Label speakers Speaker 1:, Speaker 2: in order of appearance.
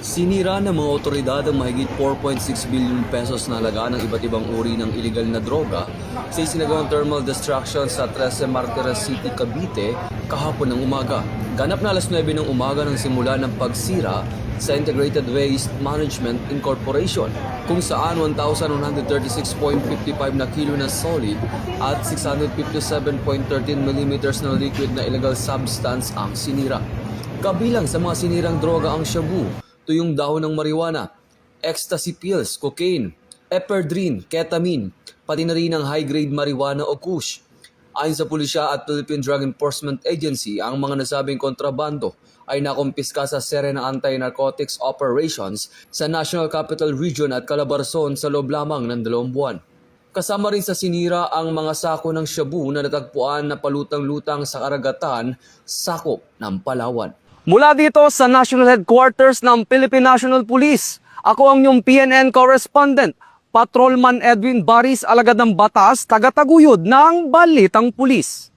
Speaker 1: Sinira ng mga otoridad ang mahigit 4.6 billion pesos na halaga ng iba't ibang uri ng iligal na droga sa isinagawang thermal destruction sa 13 Martires City, Cavite kahapon ng umaga. Ganap na alas 9 ng umaga nang simula ng pagsira sa Integrated Waste Management Incorporation kung saan 1,136.55 na kilo na solid at 657.13 mm na liquid na illegal substance ang sinira. Kabilang sa mga sinirang droga ang shabu, tuyong dahon ng marijuana, ecstasy pills, cocaine, ephedrine, ketamine, pati na rin ang high-grade marijuana o kush. Ayon sa pulisya at Philippine Drug Enforcement Agency, ang mga nasabing kontrabando ay nakumpiska sa sere ng anti-narcotics operations sa National Capital Region at Calabarzon sa loob lamang ng 2 buwan. Kasama rin sa sinira ang mga sako ng shabu na natagpuan na palutang-lutang sa karagatan, sakop ng Palawan. Mula dito sa National Headquarters ng Philippine National Police, ako ang inyong PNN correspondent, Patrolman Edwin Baris, alagad ng batas, tagataguyod ng Balitang Pulis.